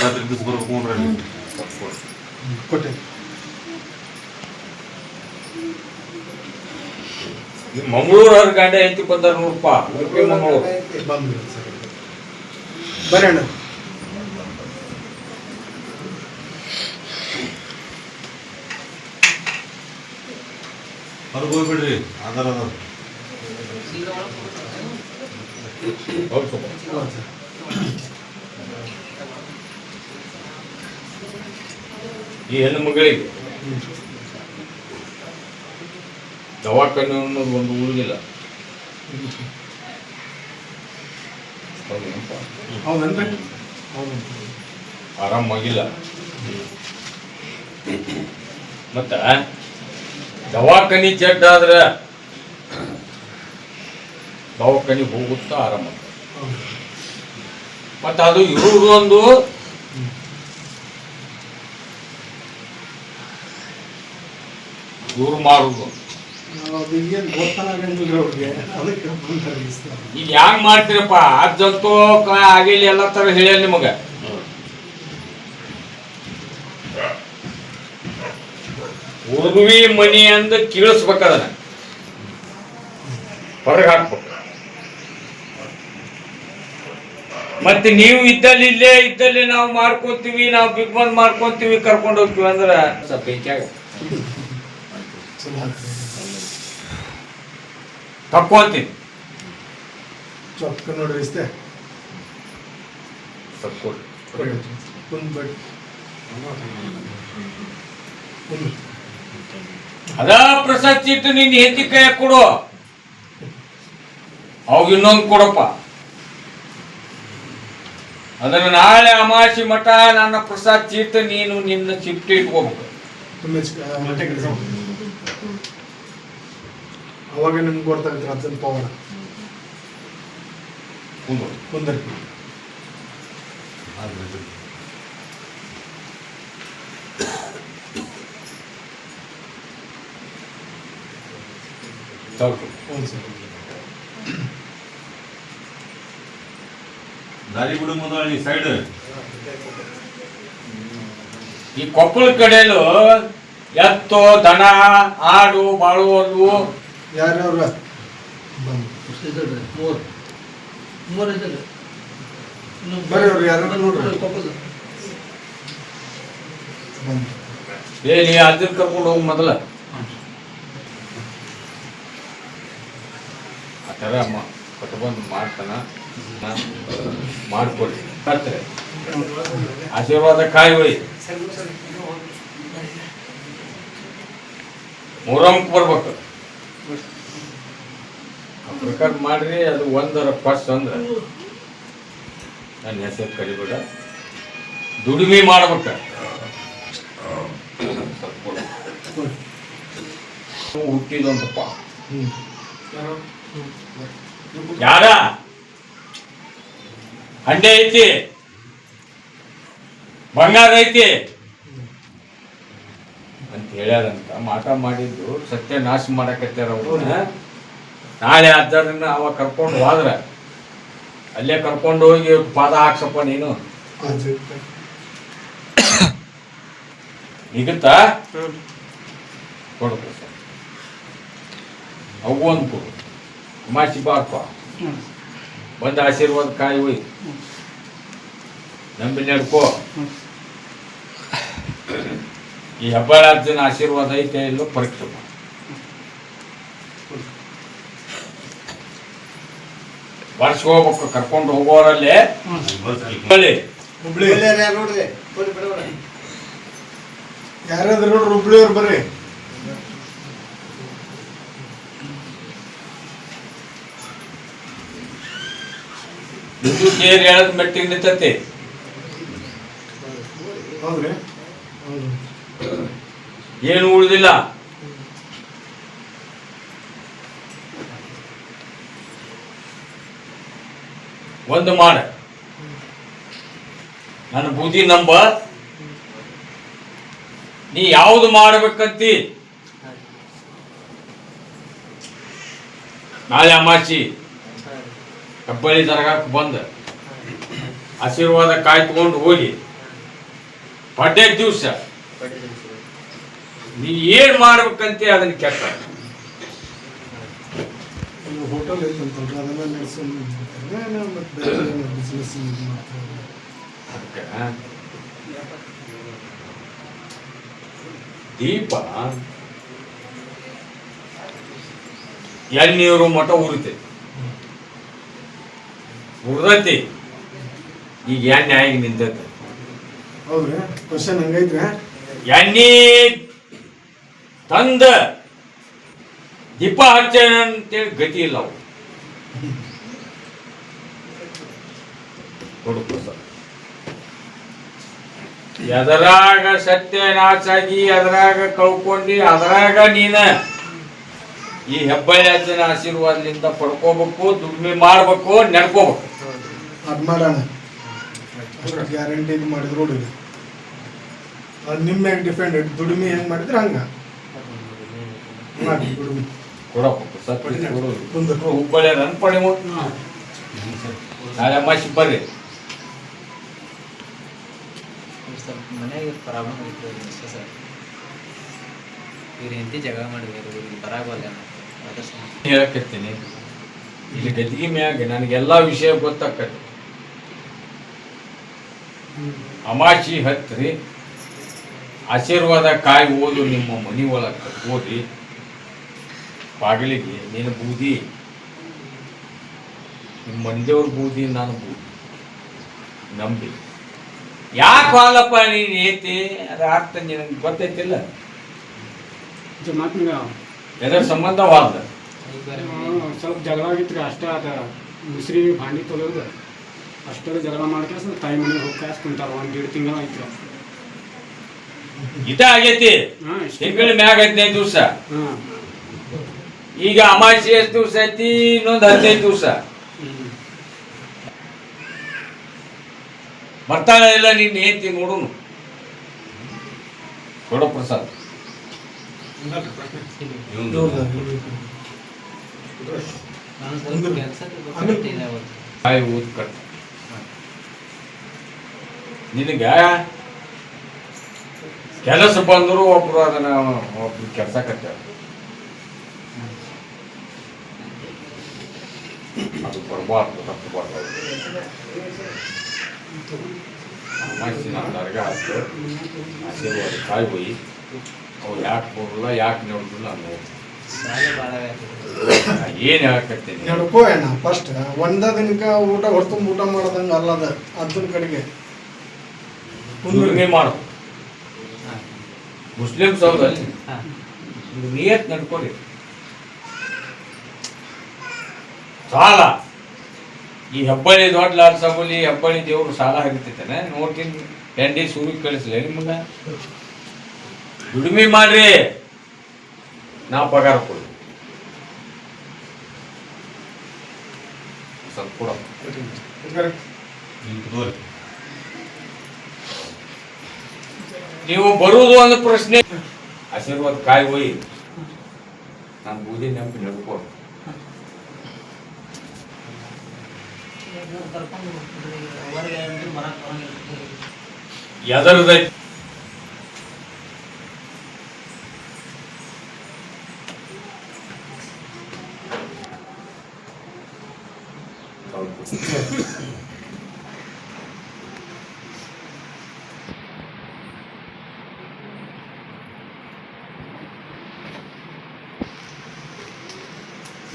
ರಾತ್ರಿ ದಿವಸ ಬರ್ಬೇಕು. ಕೊಟ್ಟೆ ಮಂಗಳೂರು ಗಂಡ ಹೆಂಡತಿ ಬಂದಾರ ನೋಡಪ್ಪ. ಮಂಗಳೂರು ಬಂದ್ರಿ ಬರ್ರಿ ಅಣ್ಣ. ಹೊರಗೆ ಹೋಗ್ಬಿಡ್ರಿ. ಆಧಾರ ಅದಾರ. ಈ ಹೆಣ್ಣು ಮಗಳಿಗೆ ದವಾಖಾನೆ ಅನ್ನೋದು ಒಂದು ಉಳಿದಿಲ್ಲ. ಹೌದನ್ರಿ? ಹೌದು. ಆರಾಮಾಗಿಲ್ಲ. ಮತ್ತ ದವಾಖಾನಿ ಜಡ್ ಆದ್ರೆ ದವಾಖಾನಿಗೆ ಹೋಗುತ್ತಾ ಆರಾಮ. ಮತ್ತ ಅದು ಇರುವುದು ಒಂದು ಇವ್ರು ಮಾರುದು. ಈಗೇನು ಗೊತ್ತಾನ ಆಗಂಗಿಲ್ಲ ಅವ್ರಿಗೆ, ಅದಕ್ಕೆ ಬಂತಾರೆ ಇಸ್ತಾರೆ. ಈಗ ಹ್ಯಾಂಗ್ ಮಾಡ್ತೀರಪ್ಪ? ಅದಂತೂ ಆಗಿಲ್ಲ, ಎಲ್ಲ ತರ ಹೇಳ್ಯಾರ ನಿಮಗ. ಉರ್ವಿ ಮನಿ ಅಂದ ಕೀಳಿಸ್ಬೇಕದನ್ನ ಹೊರಗೆ ಹಾಕ್ಬೇಕು. ಮತ್ತೆ ನೀವು ಇದ್ದಲ್ಲಿ ನಾವು ಮಾಡ್ಕೊಂತೀವಿ, ನಾವು ಬಿಗ್ ಬಂದ್ ಮಾಡ್ಕೊಂತೀವಿ, ಕರ್ಕೊಂಡು ಹೋಗ್ತೀವಿ ಅಂದ್ರೆ ಬೇಕ್ಯಾಗ ತಕ್ಕೊಂತೀನಿ. ಚೊಕ್ಕ ನೋಡ್ರಿ ಇಷ್ಟೇ ತಕ್ಕೊಡಿ. ಕುಂದ್ಬಿಟ್ಟು ಅದ ಪ್ರಸಾದ್ ಚೀಟ್ ನಿನ್ನ ಹೆತ್ತಿ ಕೈ ಕೊಡು, ಅವಾಗ ಇನ್ನೊಂದು ಕೊಡಪ್ಪ. ಅದನ್ನ ನಾಳೆ ಅಮಾಸಿ ಮಠ ನನ್ನ ಪ್ರಸಾದ್ ಚೀಟ್ ನೀನು ನಿನ್ನ ಚಿಟ್ಟಿ ಇಟ್ಕೋಬೇಕು. ಅವಾಗ ನಿಮ್ಗೆ ಗೊತ್ತಾಗುತ್ತೆ ಅದನ್ನ ಪವರ್. ಕುಂದರಿ ಹೌದು ಸರ್. ದಾರಿ ಬಿಡು ಮೊದಲು ಸೈಡ್. ಈ ಕೊಪ್ಪಳ ಕಡೆಯಲ್ಲೂ ಎತ್ತು, ದನ, ಆಡು ಬಾಳುವುದು ಯಾರ್ಯಾವ್ರ ಮೂರು ಇದ್ದಾರೆ. ಬರ್ರಿ ಅವ್ರು ಯಾರು ನೋಡ್ರಿ. ನೀ ಅದನ್ನ ಕರ್ಕೊಂಡು ಹೋಗಿ ಮೊದಲ. ಆ ಥರ ಕಟ್ಬಂದು ಮಾಡ್ತಾನ, ಮಾಡ್ಕೊಡಿ. ಹತ್ರೆ ಆಶೀರ್ವಾದ ಕಾಯಿ ಹೋಯ್ ಮೊಹರಂಗೆ ಬರ್ಬೇಕು. ಆ ಪ್ರಕಾರ ಮಾಡ್ರಿ. ಅದು ಒಂದರ ಫಸ್ಟ್ ಅಂದ್ರೆ ನನ್ನ ಹೆಸರು ಕರಿಬೇಡ, ದುಡಿಮೆ ಮಾಡ್ಬೇಕ. ಹುಟ್ಟಿದಂತಪ್ಪ ಯಾರ ಹಂಡೆ ಐತಿ, ಬಂಗಾರ ಐತಿ ಅಂತ ಹೇಳ್ಯಾರಂತ ಮಾಟ ಮಾಡಿದ್ದು ಸತ್ಯ ನಾಶ ಮಾಡಕತ್ತಾರ ಅವ್ರನ್ನ. ನಾಳೆ ಆದ್ದರಿಂದ ಅವ ಕರ್ಕೊಂಡು ಹೋದ್ರ ಅಲ್ಲೇ ಕರ್ಕೊಂಡು ಹೋಗಿ ಪಾದ ಹಾಕ್ಸಪ್ಪ ನೀನು. ನಿಗತ್ತ ಕೊಡ್ಬೇಕು ಸರ್. ಅವು ಒಂದು ಕೊಡು, ಮಾಸಿ ಬಾರಪ್ಪ, ಬಂದ ಆಶೀರ್ವಾದ ಕಾಯಿ ಹೋಯ್, ನಂಬಿ ನಡ್ಕೋ. ಈ ಹೆಬ್ಬಾಳಾರ್ಜುನ ಆಶೀರ್ವಾದ ಐತೆ ಇಲ್ಲೋ ಪರೀಕ್ಷೆ ಮಾಡು. ವರ್ಷ ಹೋಗ್ಬೇಕು ಕರ್ಕೊಂಡು ಹೋಗೋರಲ್ಲೇ. ಹುಬ್ಳಿ ಯಾರಾದ್ರೂ ನೋಡ್ರಿ, ಹುಬ್ಳಿಯವ್ರು ಬರ್ರಿ. ಇದು ಕೇರ್ ಹೇಳದ್ ಮೆಟ್ಟಿಗೆ ನಿಂತತಿ. ಹೌದ್ರಿ? ಏನು ಉಳಿದಿಲ್ಲ. ಒಂದು ಮಾಡ, ನನ್ನ ಬುದ್ಧಿ ನಂಬ. ನೀ ಯಾವುದು ಮಾಡ್ಬೇಕಂತಿ ನಾಳೆ ಅಮಾಸಿ ಕಬ್ಬಳ್ಳಿ ದರ್ಗಾಕ್ಕೆ ಬಂದ ಆಶೀರ್ವಾದ ಕಾಯ್ದುಕೊಂಡು ಹೋಗಿ ಪಡ್ಡೆ ದಿವಸ ನೀ ಏನ್ ಮಾಡ್ಬೇಕಂತೆ ಅದನ್ನ ಕೆಟ್ಟ ಹೋಟೆಲ್ ಐತಂತಲ್ರಿ, ಅದೆಲ್ಲ ನಡೆಸೋದು ಮತ್ತೆ ಬಿಸ್ನೆಸ್ ಮಾಡ್ತಾರೆ. ಅದಕ್ಕೆ ದೀಪ ಎಳ್ನೀರು ಮಠ ಉರಿತೈತಿ, ಉರ್ದೈತಿ. ಈಗ ಎಣ್ಣೆ ಆಗಿ ನಿಂತೈತಿ. ಹೌದ್ರಿ? ಕ್ವಶನ್ ಹಂಗೈತ್ರಿ? ಎಣ್ಣೆ ತಂದ ದೀಪ ಹಚ್ಚೋಣ ಅಂತೇಳಿ ಗತಿ ಇಲ್ಲ ಅವು ಕೊಡು ಪ್ರಸಾದ್. ಎದರಾಗ ಸತ್ಯ ನಾಚಾಗಿ ಎದರಾಗ ಕಳ್ಕೊಂಡಿ ಅದರಾಗ ನೀನ ಈ ಹೆಬ್ಬಳ್ಳಿ ಅಜ್ಜನ ಆಶೀರ್ವಾದದಿಂದ ಪಡ್ಕೋಬೇಕು, ದುಡಿಮೆ ಮಾಡ್ಬೇಕು, ನಡ್ಕೋಬೇಕು. ಅದು ಮಾಡೋಣ ಅಷ್ಟು ಗ್ಯಾರಂಟಿ ಇದು ಮಾಡಿದ್ರು ನೋಡಿ ಅದು ನಿಮ್ಮ ಮ್ಯಾಗ ಡಿಪೆಂಡ್. ದುಡಿಮೆ ಹೆಂಗೆ ಮಾಡಿದ್ರೆ ಹಂಗೆ ಮಾಡಿ ದುಡಿಮೆ ಕೊಡಪ್ಪ ಪ್ರಸಾದ್ ಕೊಡು. ಮುಂದೆ ಹುಬ್ಬಳ್ಳಿ ರನ್ ಪಡಿ ನಾಳೆ ಅಮಾಸಿ ಬರ್ರಿ. ಸ್ವಲ್ಪ ಮನೆಗೆ ಪ್ರಾಬ್ಲಮ್ ಐತೆ ಸರ್. ಇವ್ರು ಎಂತಿ ಜಗಳ ಮಾಡಿದ್ರು ಇವ್ರಿಗೆ ಬರಾಗಲ್ಲ ಅದ್ರ ಹೇಳಕತ್ತೀನಿ ಇಲ್ಲಿ ಗದಿಗೆ ಮ್ಯಾಗ ನನಗೆಲ್ಲ ವಿಷಯ ಗೊತ್ತಾಕತಿ. ಅಮಾಸಿ ಹತ್ರಿ ಆಶೀರ್ವಾದ ಕಾಯಿ ಓದು ನಿಮ್ಮ ಮನಿ ಒಳಗೆ ಓದಿ ಬಾಗಿಲಿಗೆ ನೀನು ಬೂದಿ, ನಿಮ್ಮ ಮಂದಿಯವ್ರ ಬೂದಿ, ನಾನು ಬೂದಿ ನಂಬಿ. ಯಾಕೆ ಹಾಲಪ್ಪ ನೀನು ಏತಿ ಅದ ಅರ್ಥ ನಿನಗೆ ಗೊತ್ತೈತಿಲ್ಲ. ಮಾತು ಎದರ ಸಂಬಂಧ ವಾದ ಸ್ವಲ್ಪ ಜಗಳ ಆಗಿತ್ತು ಅಷ್ಟೇ. ಅದ ಮುಸ್ರಿ ಭಾಂಡಿ ತೊಳೆಯೋದು ಅಷ್ಟೇ ಜಗಳ ಮಾಡ್ಕೇಸ ತಾಯಿ ಮನೆಗೆ ಹೋಗಿ ಕಾಸ್ಕೊಂತಾರ. 1.5 ತಿಂಗಳು ಆಯ್ತು. ಇದ ಆಗೈತಿ ತಿಂಗಳ ಮ್ಯಾಗ 15 ದಿವಸ. ಈಗ ಅಮಾಸಿ ಎಷ್ಟು ದಿವಸ ಐತಿ? ಇನ್ನೊಂದು 15 ದಿವಸ ಬರ್ತಾಳ ಇಲ್ಲ ನಿನ್ನ ಏತಿ ನೋಡುನು. ಕೊಡೋ ಪ್ರಸಾದ್ ನಾನು ಸ್ವಲ್ಪ ಕೆಲಸ ಕಾಯಿ ಊದ್ ಕಟ್. ನಿನಗ ಕೆಲಸ ಬಂದ್ರು ಒಬ್ರು ಅದನ್ನ ಒಬ್ರು ಕೆಲಸ ಕಟ್ಟಾರ. ಅದು ಬರ್ಬಾರ್ದು, ತಪ್ಪು ಬರ್ಬಾರ್ದು. ಅಮಾಸಿ ನಾನು ದರ್ಗಾ ಹಾಕ್ತು ಆಶೀರ್ವಾದ ಕಾಯಿ ಹೋಯಿ ಅವು ಯಾಕೆ ಬರಲ್ಲ ಯಾಕೆ ನೋಡಿಲ್ಲ ಅನ್ನೋದು ಸಾಲ ಭಾಳ ಏನು ಹೇಳಕತ್ತೀನಿ. ನಡ್ಕೋ ಅಣ್ಣ ಫಸ್ಟ್ ಒಂದ ದಿನಕ್ಕೆ ಊಟ ಹೊರತುಂಬ ಊಟ ಮಾಡೋದಂಗೆ ಅಲ್ಲದ ಅದ್ರ ಕಡೆಗೆ ದುಡಿಮೆ ಮಾಡು. ಮುಸ್ಲಿಮ್ಸ್ ಹೌದಲ್ಲಿ ನಿಯತ್ ನಡ್ಕೊರಿ. ಸಾಲ ಈ ಹೆಬ್ಬಳ್ಳಿ ದೊಡ್ಡ ಲಾಲ್ ಸಾಬುಲಿ ಹೆಬ್ಬಳ್ಳಿ ದೇವ್ರು ಸಾಲ ಹರಿತೈತೇನೆ ನೋಡ್ತೀನಿ. ಹೆಂಡಿ ಸೂರಿ ಕಳಿಸ್ಲಿ ನಿಮಗ. ದುಡಿಮೆ ಮಾಡ್ರಿ, ನಾ ಪಗಾರ ಕೊಡಿ. ಸ್ವಲ್ಪ ಕೊಡ. ನೀವು ಬರುವುದು ಒಂದು ಪ್ರಶ್ನೆ. ಆಶೀರ್ವಾದ ಕಾಯಿ ಹೋಯಿ ನಾನು ಬೂದಿ ನೆನಪು ನಡ್ಕೊ. ಎದರದೈತಿ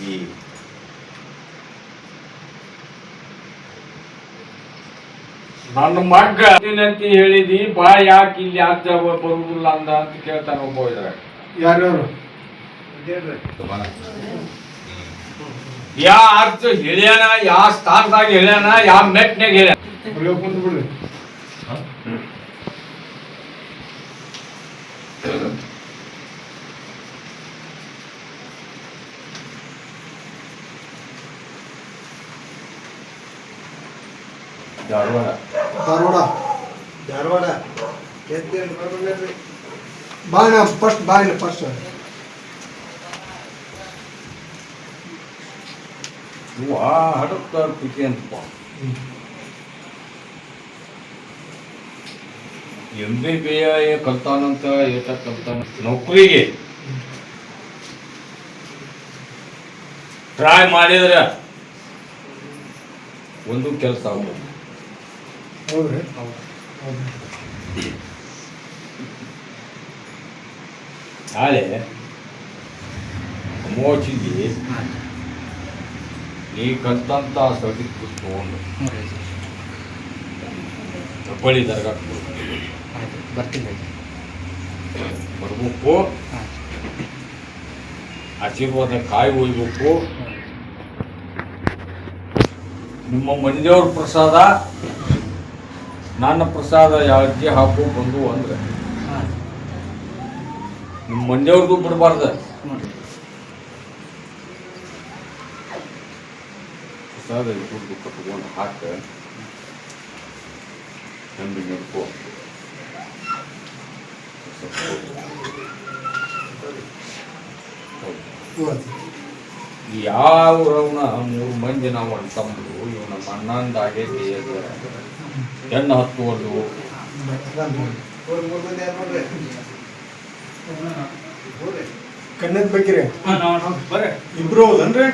ಈ ನನ್ನ ಮಗ್ಗ ಅಂತ ಹೇಳಿದಿ ಬಾ ಯಾಕೆ ಇಲ್ಲಿ ಯಾಕೆ ಬರುವುದಿಲ್ಲ ಅಂದ ಅಂತ ಕೇಳ್ತಾನೆ ಒಬ್ಬ ಇದ್ರೆ. ಯಾರ್ಯಾರು ಯಾ ಅರ್ಥ ಹೇಳ್ಯಾನ, ಯಾವ ಸ್ಥಾನದಾಗ ಹೇಳ್ಯಾನ, ಯಾವ ಮೆಟ್ನಾಗ ಹೇಳ್ಯಾನ. ಕುಂತು ಬಿಡ್ರಿ. ಧಾರವಾಡ ಧಾರವಾಡ ಧಾರವಾಡ ಎತ್ತೇನು ಬರ್ಬೇಡ್ರಿ. ಬಾಯ್ನ ಫಸ್ಟ್ ಬಾಯ್ನ ಫಸ್ಟ್ ಇವ ಹಡತ್ತ ಪಿಕೆ ಅಂತಪ್ಪ. MBBA ಕಲ್ತಾನಂತ ಏಟ ಕಲ್ತಾನ. ನೌಕರಿಗೆ ಟ್ರೈ ಮಾಡಿದ್ರೆ ಒಂದು ಕೆಲಸ ಆಗ್ಬೋದು. ಹೌದ್ರಿ ನಾಳೆ ಮೋಚಿಗೆ ನೀ ಕಲ್ತಂತ ಸರ್ಟಿಫಿಕೇಟ್ ತಗೊಂಡು ಹುಬ್ಬಳ್ಳಿ ದರ್ಗಾಕ್ಕೆ ಬರ್ತೀನಿ ಬರ್ಬೇಕು. ಆಶೀರ್ವಾದ ಕಾಯಿ ಒಯ್ಬೇಕು. ನಿಮ್ಮ ಮಂದಿಯವ್ರ ಪ್ರಸಾದ ನನ್ನ ಪ್ರಸಾದ ಯಾಕೆ ಹಾಕು ಬಂದು ಅಂದ್ರೆ ನಿಮ್ಮ ಮಂದಿಯವ್ರದ್ದು ಬಿಡಬಾರ್ದ. ಪ್ರಸಾದ ಇಬ್ಬರದು ಕಟ್ಕೊಂಡು ಹಾಕ ನಂಬಿ ನಡ್ಕೋ. ಯಾವ್ರವನ 3 ಮಂದಿ ನಾವು ಅಂತಂದ್ರು ಇವ್ ನಮ್ಮ ಅಣ್ಣಂದ ಆಗೈತಿ ಹೆಣ್ಣು ಹತ್ತುವಲ್ಲು. ಕಣ್ಣದ್ ಬೇಕಿರಿ ಇಬ್ರು ಹೌದನ್ರಿ?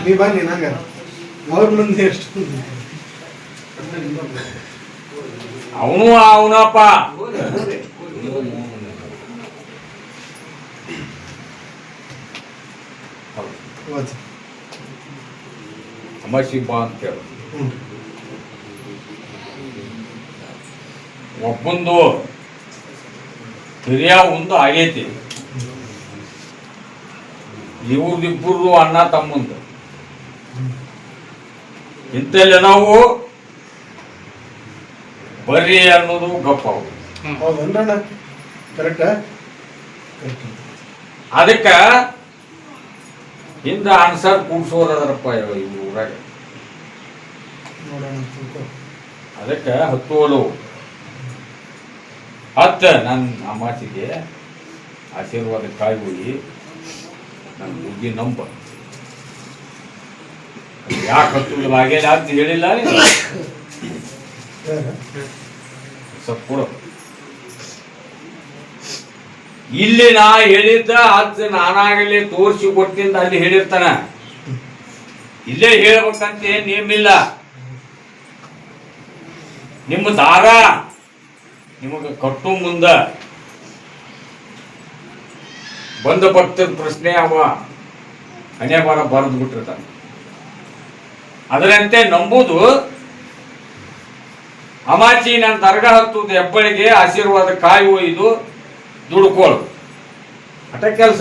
ನೀ ಬನ್ನಿ ನಂಗ ಅವ್ರ ಮುಂದೆ ಎಷ್ಟು ಅವನು ಅವನಪ್ಪ ಅಮಾಸಿ ಬಾ ಅಂತ ಹೇಳ. ಒಬ್ಬಂದು ಹಿರಿಯ ಒಂದು ಆಗೈತಿ, ಇವ್ರದಿಬ್ಬರು ಅಣ್ಣ ತಮ್ಮಂದು ಇಂಥಲ್ಲಿ ನಾವು ಬರ್ರಿ ಅನ್ನೋದು ಗಪ್ಪ. ಹೌದನ್ರಣ್ಣ? ಕರೆಕ್ಟ್. ಅದಕ್ಕ ಹಿಂದ ಆನ್ಸರ್ ಕೂಡ್ಸೋರಪ್ಪ ಇವ್ರು ಊರಾಗ. ನೋಡೋಣ. ಅದಕ್ಕೆ ಹತ್ತುವಲು ಹತ್ತ ನನ್ನ ಅಮಾಸಿಗೆ ಆಶೀರ್ವಾದ ಕಾಯಿ ಹೋಗಿ ನನ್ನ ಬುದ್ಧಿ ನಂಬ. ಯಾಕೆ ಹತ್ತುವುದಿಲ್ಲ ಹಾಗೇನೆ ಅಂತ ಹೇಳಿಲ್ಲ ಸ್ವಲ್ಪ ಕೊಡು. ಇಲ್ಲಿ ನಾ ಹೇಳಿದ್ದ ಅದು ನಾನಾಗಲಿ ತೋರಿಸಿ ಕೊಟ್ಟಿಂದ ಅಲ್ಲಿ ಹೇಳಿರ್ತಾನ. ಇಲ್ಲೇ ಹೇಳ್ಬೇಕಂತ ಏನ್ ನೇಮಿಲ್ಲ. ನಿಮ್ಮ ದಾರ ನಿಮಗೆ ಕಟ್ಟು ಮುಂದ ಬಂದ ಭಕ್ತರ ಪ್ರಶ್ನೆ ಅವ ಹಣೆ ಬಾರ ಬರೆದು ಬಿಟ್ಟಿರ್ತಾನೆ. ಅದರಂತೆ ನಂಬುದು ಅಮಾಚಿ ನನ್ನ ದರ್ಗಾ ಹತ್ತುದು ಹೆಬ್ಬಳಿಗೆ ಆಶೀರ್ವಾದ ಕಾಯಿ ಒಯ್ದು ದುಡ್ಕೋಳು ಅಟ ಕೆಲಸ.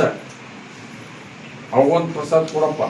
ಅವಂದು ಪ್ರಸಾದ ಕೊಡಪ್ಪ.